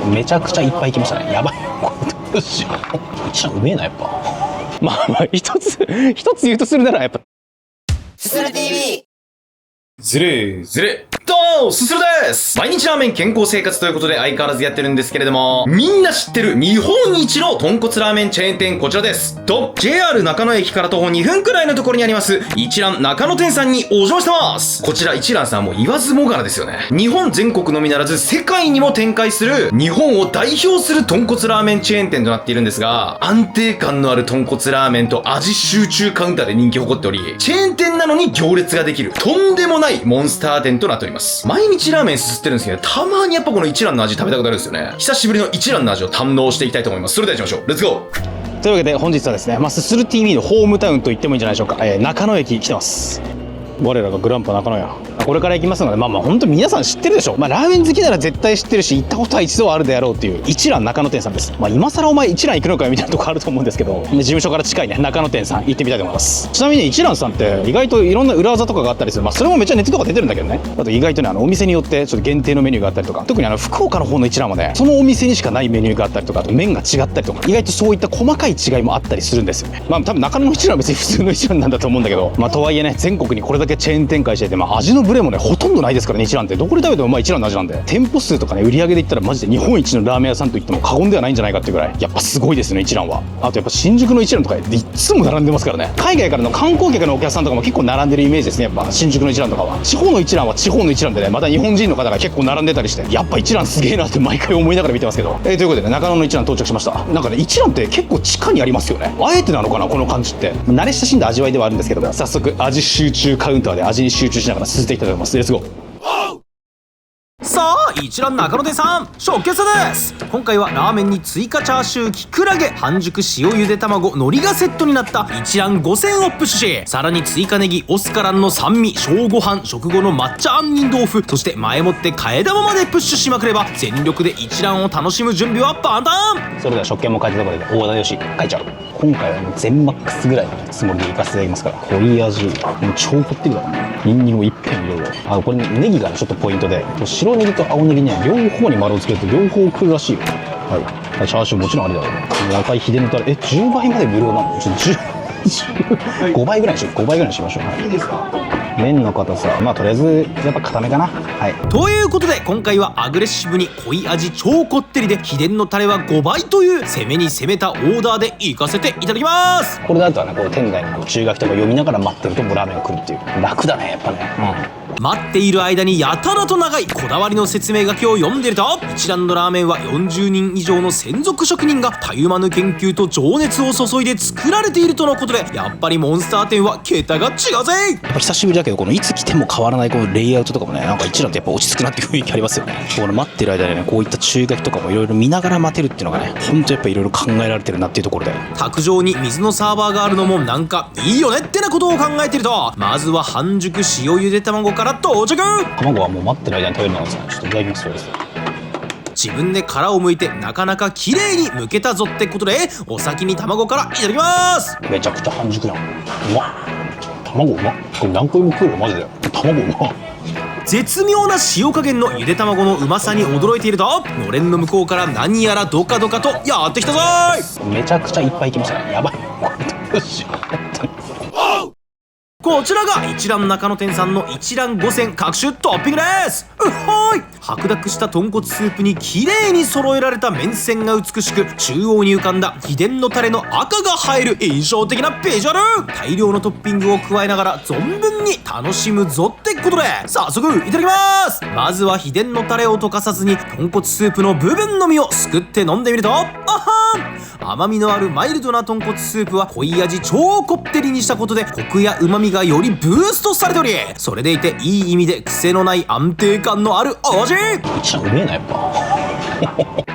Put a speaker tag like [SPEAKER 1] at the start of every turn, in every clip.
[SPEAKER 1] めちゃくちゃいっぱい行きましたね。やばい、これどうしよう。一蘭うめえな、やっぱ。まあ一つ言うとするならやっぱ
[SPEAKER 2] すする TV。
[SPEAKER 3] ずれどうもすするです。毎日ラーメン健康生活ということで相変わらずやってるんですけれども、みんな知ってる日本一の豚骨ラーメンチェーン店、こちらです。JR 中野駅から徒歩2分くらいのところにあります一蘭中野店さんにお邪魔してます。こちら一蘭さんも言わずもがなですよね。日本全国のみならず世界にも展開する日本を代表する豚骨ラーメンチェーン店となっているんですが、安定感のある豚骨ラーメンと味集中カウンターで人気を誇っており、チェーン店なのに行列ができるとんでもないモンスター店となっております。毎日ラーメンすすってるんですけど、たまにやっぱこの一蘭の味食べたくなるんですよね。久しぶりの一蘭の味を堪能していきたいと思います。それでは行きましょう。レッツゴー。
[SPEAKER 1] というわけで本日はですね、すする TV のホームタウンと言ってもいいんじゃないでしょうか。中野駅来てます。我らがグランパ中野屋、これから行きますので、本当皆さん知ってるでしょ。ラーメン好きなら絶対知ってるし、行ったことは一度はあるであろうっていう一蘭中野店さんです。今更お前一蘭行くのかよみたいなとこあると思うんですけど、事務所から近いね中野店さん行ってみたいと思います。ちなみに一蘭さんって意外といろんな裏技とかがあったりする。それもめっちゃネットとか出てるんだけどね。あと意外とね、お店によってちょっと限定のメニューがあったりとか、特に福岡の方の一蘭はね、そのお店にしかないメニューがあったりとか、あと麺が違ったりとか、意外とそういった細かい違いもあったりするんですよね。多分中野の一蘭は別に普通の一蘭なんだと思うんだけど、とはいえね、全国にこれだけチェーン展開してて、味のブレもねほとんどないですからね。一蘭ってどこで食べても一蘭の味なんで、店舗数とかね売り上げで言ったらマジで日本一のラーメン屋さんと言っても過言ではないんじゃないかっていうぐらいやっぱすごいですね、一蘭は。あとやっぱ新宿の一蘭とかいつも並んでますからね。海外からの観光客のお客さんとかも結構並んでるイメージですね。やっぱ新宿の一蘭とかは地方の一蘭は地方の一蘭でね、また日本人の方が結構並んでたりして、やっぱ一蘭すげえなって毎回思いながら見てますけど、ということでね、中野の一蘭到着しました。なんかね、一蘭って結構地下にありますよね。あえてなのかなこの感じって。慣れ親しんだ味わいではあるんですけど、早速味集中カウンターで味に集中しながら進んでいきたいと思います。レッツゴー。
[SPEAKER 4] さあ一蘭中野店さん出血です。今回はラーメンに追加チャーシューきくらげ半熟塩ゆで卵海苔がセットになった一蘭5000をプッシュし、さらに追加ネギオスカランの酸味小ご飯食後の抹茶杏仁豆腐、そして前もって替え玉までプッシュしまくれば全力で一蘭を楽しむ準備は万端。
[SPEAKER 1] それでは食券も書いてたところで大田よし書いちゃう。今回はもう全マックスぐらいのつもりでいかせていただきますから、濃い味もう超凝ってるからね。ニンニクもいっぺん入れる。これね、ネギがねちょっとポイントで、白ネギと青ネギね両方に丸をつけると両方食うらしいよ。はい、チャーシューもちろんありだろうね。赤い秘伝のタレ10倍まで無料なの。5倍ぐらいにしよう。5倍ぐらいにしましょう。いいですか。麺の硬さとりあえずやっぱ固めかな。はい、
[SPEAKER 4] ということで今回はアグレッシブに濃い味超こってりで秘伝のタレは5倍という攻めに攻めたオーダーでいかせていただきます。
[SPEAKER 1] これだとはね、こう店内の注意書きとか読みながら待ってるともうラーメンが来るっていう。楽だねやっぱね。
[SPEAKER 4] 待っている間にやたらと長いこだわりの説明書きを読んでると、一蘭のラーメンは40人以上の専属職人がたゆまぬ研究と情熱を注いで作られているとのことで、やっぱりモンスター店は桁が違うぜ。
[SPEAKER 1] やっぱ久しぶりだけど、このいつ来ても変わらないこのレイアウトとかもね、なんか一蘭ってやっぱ落ち着くなっていう雰囲気ありますよね。この待ってる間にね、こういった注意書きとかもいろいろ見ながら待てるっていうのがね、ほんとやっぱいろいろ考えられてるなっていうところで、
[SPEAKER 4] 卓上に水のサーバーがあるのもなんかいいよねってなことを考えてると、まずは半熟塩ゆで卵から到着。
[SPEAKER 1] 卵はもう待ってる間に食べるのがですね、ちょっといただきます。そうです。
[SPEAKER 4] 自分で殻を剥いてなかなか綺麗に剥けたぞってことで、お先に卵からいただきます。
[SPEAKER 1] めちゃくちゃ半熟やん。うまっ。卵うまっ。これ何回も食うよマジで。卵うまっ。
[SPEAKER 4] 絶妙な塩加減のゆで卵のうまさに驚いていると、のれんの向こうから何やらドカドカとやってきたぞーい。
[SPEAKER 1] めちゃくちゃいっぱい来ましたね。やばい。これどうしよう。
[SPEAKER 4] こちらが一蘭中野店さんの一蘭5000各種トッピングです。うっほーい。白濁した豚骨スープに綺麗に揃えられた麺線が美しく、中央に浮かんだ秘伝のタレの赤が映える印象的なビジュアル。大量のトッピングを加えながら存分に楽しむぞってことで、早速いただきます。まずは秘伝のタレを溶かさずに豚骨スープの部分のみをすくって飲んでみると、あはーん、甘みのあるマイルドな豚骨スープは濃い味超こってりにしたことでコクや旨味がよりブーストされており、それでいていい意味で癖のない安定感のある味。
[SPEAKER 1] 一蘭うめえなやっぱ。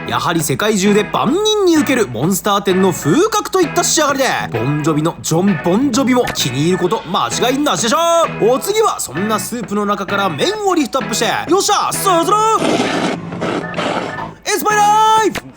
[SPEAKER 4] やはり世界中で万人に受けるモンスター店の風格といった仕上がりで、ボンジョビのジョン・ボンジョビも気に入ること間違いなしでしょう。お次はそんなスープの中から麺をリフトアップして、よっしゃスーズル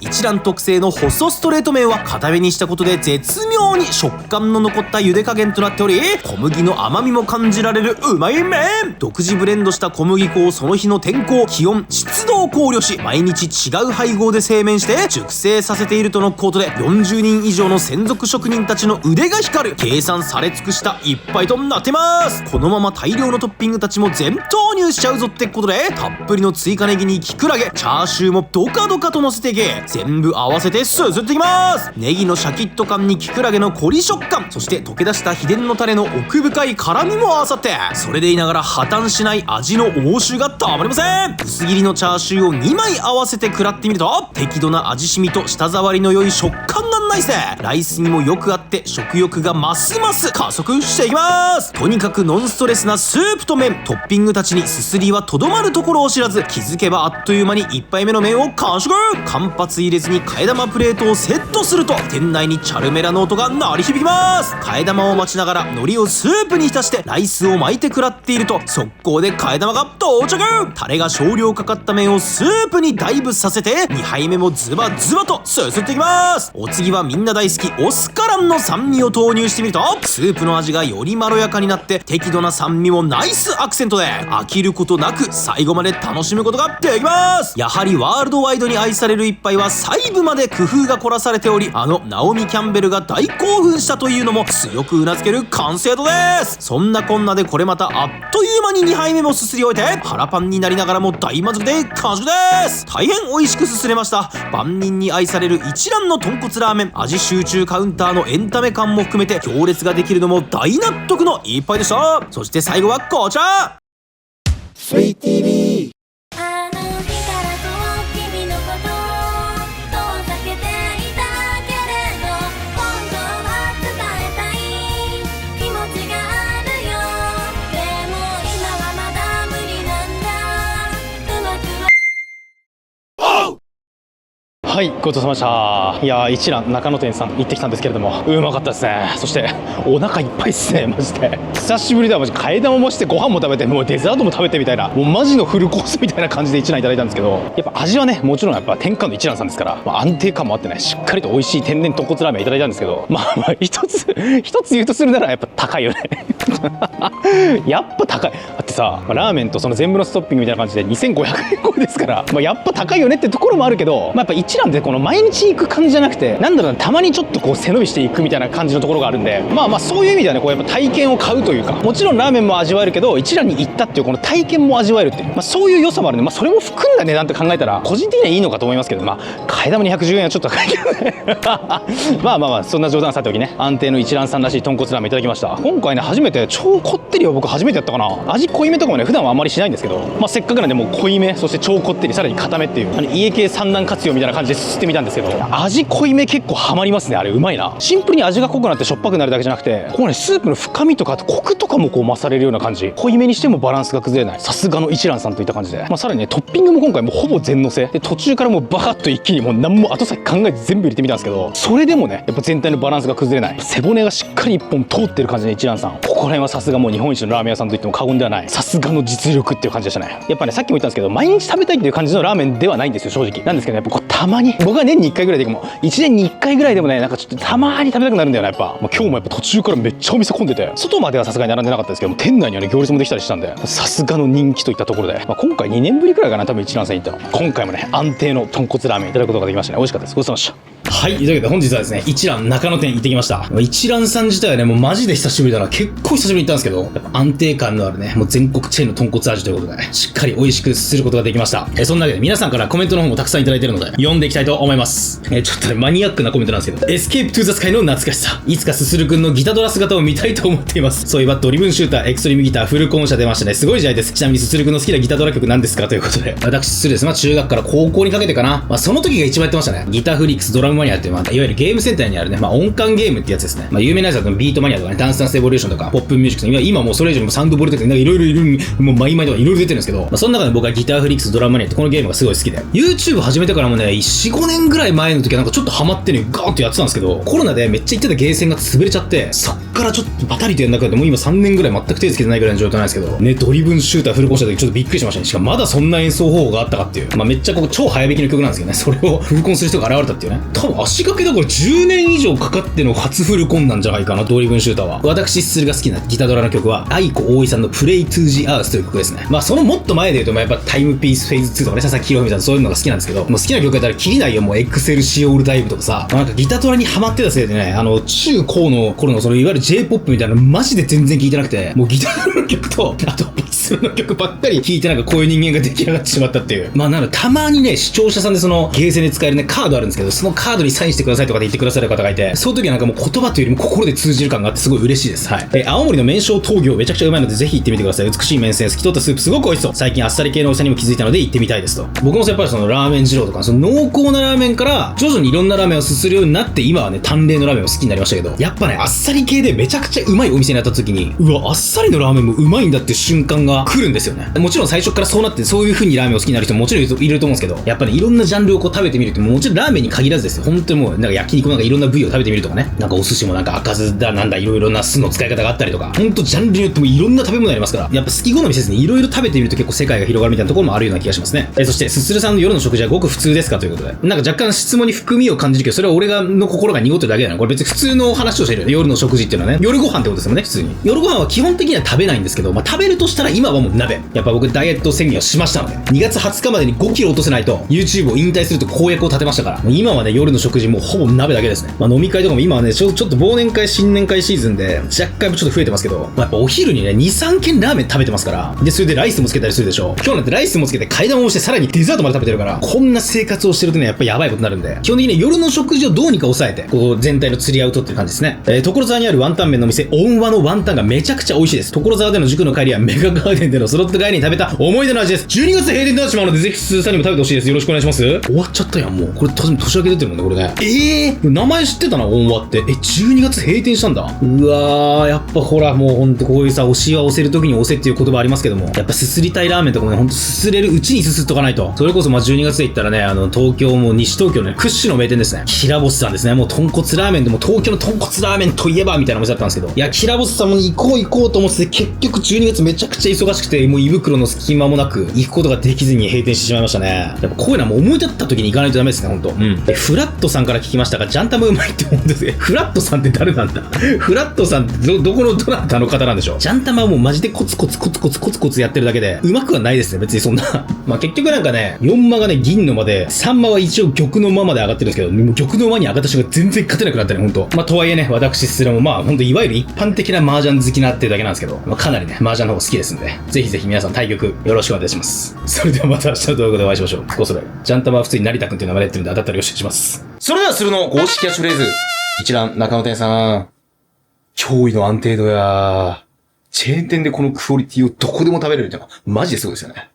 [SPEAKER 4] 一蘭特製の細ストレート麺は固めにしたことで絶妙に食感の残った茹で加減となっており、小麦の甘みも感じられるうまい麺。独自ブレンドした小麦粉をその日の天候、気温、湿度を考慮し、毎日違う配合で製麺して熟成させているとのことで、40人以上の専属職人たちの腕が光る計算され尽くした一杯となってます。このまま大量のトッピングたちも全投入しちゃうぞってことで、たっぷりの追加ネギにキクラゲ、チャーシューもドカドカと乗せていけ、全部合わせてすすっていきます。ネギのシャキッと感にキクラゲのコリ食感、そして溶け出した秘伝のタレの奥深い辛みも合わさって、それでいながら破綻しない味の応酬がたまりません。薄切りのチャーシューを2枚合わせて食らってみると、適度な味しみと舌触りの良い食感がナイスで、ライスにもよく合って食欲がますます加速していきます。とにかくノンストレスなスープと麺、トッピングたちにすすりはとどまるところを知らず、気づけばあっという間に1杯目の麺を完食。間髪入れずに替え玉プレートをセットすると、店内にチャルメラの音が鳴り響きます。替え玉を待ちながら海苔をスープに浸してライスを巻いて食らっていると、速攻で替え玉が到着。タレが少量かかった麺をスープにダイブさせて、2杯目もズバズバとすすっていきます。お次はみんな大好きオスカランの酸味を投入してみると、スープの味がよりまろやかになって、適度な酸味もナイスアクセントで、飽きることなく最後まで楽しむことができます。やはりワールドワイドに愛される一杯は細部まで工夫が凝らされており、あのナオミ・キャンベルが大興奮したというのも強くうなずける完成度です。そんなこんなでこれまたあっという間に2杯目もすすり終えて、腹パンになりながらも大満足で完食です。大変美味しくすすれました。万人に愛される一蘭の豚骨ラーメン、味集中カウンターのエンタメ感も含めて行列ができるのも大納得の一杯でした。そして最後はこちら。
[SPEAKER 2] スイ TV。
[SPEAKER 5] あの日からそう君のことを遠ざけていたけれど、本当は伝えたい気持ちがあるよ。でも今はまだ無理なんだ、うまくは
[SPEAKER 1] はい、ごちそうさまでした。いやー、一蘭中野店さん行ってきたんですけれども、うまかったですね。そしてお腹いっぱいっすね、マジで。久しぶりだ、マジ。替え玉もしてご飯も食べて、もうデザートも食べてみたいな、もうマジのフルコースみたいな感じで一蘭いただいたんですけど、やっぱ味はね、もちろんやっぱ天下の一蘭さんですから、安定感もあってね、しっかりと美味しい天然豚骨ラーメンいただいたんですけど、まあ一つ言うとするならやっぱ高いよね。やっぱ高い。だってさ、ラーメンとその全部のストッピングみたいな感じで2500円超えですから、やっぱ高いよねってところもあるけど、やっぱ一蘭でこの毎日行く感じじゃなくて、なんだろうな、たまにちょっとこう背伸びしていくみたいな感じのところがあるんで、まあそういう意味ではね、こうやっぱ体験を買うというか、もちろんラーメンも味わえるけど、一蘭に行ったっていうこの体験も味わえるっていう、そういう良さもあるんで、それも含んだ値段って考えたら個人的にはいいのかと思いますけど、替え玉210円はちょっと高いけどね。まあそんな冗談さておきね、安定の一蘭さんらしい豚骨ラーメンいただきました。今回ね、初めて超こってりを僕初めてやったかな。味濃いめとかもね、普段はあんまりしないんですけど、せっかくなんでもう濃いめ、そして超こってり、さらに固めっていう家系三段活用みたいな感じですすってみたんですけど、味濃いめ結構ハマりますね。あれうまいな。シンプルに味が濃くなってしょっぱくなるだけじゃなくて、こうね、スープの深みとかあとコクとかもこう増されるような感じ。濃いめにしてもバランスが崩れない、さすがの一蘭さんといった感じで、さらにね、トッピングも今回もうほぼ全のせで、途中からもうバカッと一気にもう何も後先考えて全部入れてみたんですけど、それでもね、やっぱ全体のバランスが崩れない、背骨がしっかり一本通ってる感じの一蘭さん。ここら辺はさすがもう日本一のラーメン屋さんといっても過言ではない、さすがの実力っていう感じでしたね。やっぱね、さっきも言ったんですけど、毎日食べたいっていう感じのラーメンではないんですよ、正直。なんですけど、やっぱこうたまに、僕は年に1回ぐらいでも1年に1回ぐらいでもね、なんかちょっとたまに食べたくなるんだよな、やっぱ。今日もやっぱ途中からめっちゃお店混んでて、外まではさすがに並んでなかったですけども、店内にはね、行列もできたりしたんで、さすがの人気といったところで、今回2年ぶりくらいかな、多分一蘭さん行ったの。今回もね、安定の豚骨ラーメンいただくことができましたね。美味しかったです。ごちそうさまでした。はい、というわけで本日はですね、一蘭中野店行ってきました。一蘭さん自体はね、もうマジで久しぶりだな。結構久しぶりに行ったんですけど、やっぱ安定感のあるね、もう全国チェーンの豚骨味ということで、しっかり美味しくすすることができました。そんなわけで皆さんからコメントの方もたくさんいただいてるので、読んでいきたいと思います。ちょっとね、マニアックなコメントなんですけど、エスケープトゥーザスカイの懐かしさ。いつかすするくんのギタドラ姿を見たいと思っています。そういえばドリブンシューター、エクストリームギター、フルコーン社出ましたね。すごい時代です。ちなみにすするくんの好きなギタドラ曲なんですかということで、私すするです。中学から高校にかけてかな。その時が一番やってましたね。ギターフリックスドラムマニアっていう、いわゆるゲームセンターにあるね、音感ゲームってやつですね。有名なやつだとビートマニアとかね、ダンスダンスエボリューションとか、ポップミュージックとか、今もうそれ以上にもサウンドボルテとか、いろいろもうマイマイとかいろいろ出てるんですけど、その中で僕はギターフリックスドラムマニアってこのゲームがすごい好きで、YouTube 始めてからもね、4、5年ぐらい前の時はなんかちょっとハマってね、ガーッとやってたんですけど、コロナでめっちゃ行ってたゲーセンが潰れちゃって、速からちょっとバタリとやんなくなって、もう今3年ぐらい全く手つけてないぐらいの状態なんですけど、ね、ドリブンシューターフルコンした時ちょっとびっくりしましたね。しかもまだそんな演奏方法があったかっていう。まあめっちゃこう超早弾きの曲なんですけどね、それをフルコンする人が現れたっていうね。多分足掛けだから10年以上かかっての初フルコンなんじゃないかな、ドリブンシューターは。私、スルが好きなギタドラの曲は、愛子大井さんのプレイトゥージアースという曲ですね。まあそのもっと前で言うと、まあやっぱタイムピースフェーズ2とかね、佐々木宏文さんそういうのが好きなんですけど、もう好きな曲やったらキリないよ、もうエクセルシオールダイブとかさ、なんかギタドラにハマってたせいでね、中高の頃のそのいわゆる J-POP みたいなのマジで全然聴いてなくて、もうギタドラの曲と、あとバスの曲ばっかり聴いてなんかこういう人間が出来上がってしまったっていう。まあなのでたまにね、視聴者さんでそのゲーセンで使えるね、カードあるんですけど、そのカードにサインしてくださいとかで言ってくださる方がいて、その時はなんかもう言葉というよりも心で通じる感があってすごい嬉しいです。はい。青森の麺匠闘業めちゃくちゃうまいのでぜひ行ってみてください。美しい麺線、透き通ったスープすごく美味しそう。最近あっさり系の美味しさにも気づいたので行ってみたいですと。僕もやっぱりそのラーメン二郎とか、その濃厚なラーメンから徐々にいろんなラーメンをすするようになって、今はね、淡麗のラーメンを好きになりましたけど、やっぱね、あっさり系でめちゃくちゃうまいお店になった時に、うわ、あっさりのラーメンもうまいんだっていう瞬間が来るんですよね。もちろん最初からそうなって、そういう風にラーメンを好きになる人ももちろんいると思うんですけど、やっぱり、ね、いろんなジャンルをこう食べてみるって、もちろんラーメンに限らずですよ。本当にもう、なんか焼肉もなんかいろんな部位を食べてみるとかね、なんかお寿司もなんか赤酢だなんだいろいろな酢の使い方があったりとか、ほんとジャンルによってもいろんな食べ物ありますから、やっぱ好き好みせずにいろいろ食べてみると結構世界が広がるみたいなところもあるような気がしますね。そして、すするさんの夜の食事はごく普通ですかということで、なんか若干質問に含みを感じるけど、それは俺の心が濁ってるだけだな。これ別に普通の話をしてるよね。夜の食事っていうのはね、夜ご飯ってことですもんね、普通に。夜ご飯は基本的には食べないんですけど、まあ食べるとしたら今はもう鍋。やっぱ僕ダイエット宣言をしましたので、2月20日までに5キロ落とせないと YouTube を引退すると公約を立てましたから、今はね、夜の食事もうほぼ鍋だけですね。まあ飲み会とかも今はね、ちょっと忘年会新年会シーズンで若干ちょっと増えてますけど、まあ、やっぱお昼にね、2、3軒ラーメン食べてますから、で、それでライスもつけたりするでしょ。今日なんてライスもつけて替え玉もしてさらにデザートまで食べてるから、こんな生活をしてるとね、やっぱやばいことになるんで、基本的にね、夜の食事をどうにか抑えて、こう全体の釣り合うとっていう感じですね。所沢にあるワンタン麺の店、恩和のワンタンがめちゃくちゃ美味しいです。所沢での塾の帰りはメガガーデンでのスロット帰りに食べた思い出の味です。12月閉店となってしまうので、ぜひスーさんにも食べてほしいです。よろしくお願いします。終わっちゃったやん、もう。これ年明け出てるもんね、これね。名前知ってたな、恩和って。12月閉店したんだ。うわー、やっぱほら、もうほんとこういうさ、推しは押せる時に押せっていう言葉ありますけども、やっぱすすりたいラーメンとかもね、ほんとすすれるうちにすすっとかないと。それこそまあ12月で言ったらね、東京も西東京のね、屈指の名店ですね。キラボスさんですね。もう豚骨ラーメンでも東京の豚骨ラーメンといえばみたいなお店だったんですけど、いや、キラボスさんも行こうと思ってて、結局12月めちゃくちゃ忙しくて、もう胃袋の隙間もなく行くことができずに閉店してしまいましたね。やっぱこういうのはもう思い立った時に行かないとダメですね、ほんと。フラットさんから聞きましたが、ジャンタムうまいって思うんですよ。フラットさんって誰なんだフラットさんってどこのどなたの方なんでしょう。ジャンタマはもうマジでコツコツやってるだけで、うまくはないですね、別にそんな。まあ結局なんかね、4マがね、銀の間で、3マは一応玉の間まで上がってるんですけど、もう玉の間に上がった瞬間全然勝てなくなったね、ほんと。まあとはいえね、私すらもまあほんといわゆる一般的な麻雀好きなっていうだけなんですけど、まあかなりね、麻雀の方好きですんで、ぜひぜひ皆さん対局よろしくお願いします。それではまた明日の動画でお会いしましょう。こそれ。ジャンタマは普通に成田くんっていう名前でやってるんで当たったらよろしくお願いします。
[SPEAKER 3] それではするの公式キャッチフレーズ。一覧、中野店さん。驚異の安定度や、チェーン店でこのクオリティをどこでも食べれるってのはマジですごいですよね。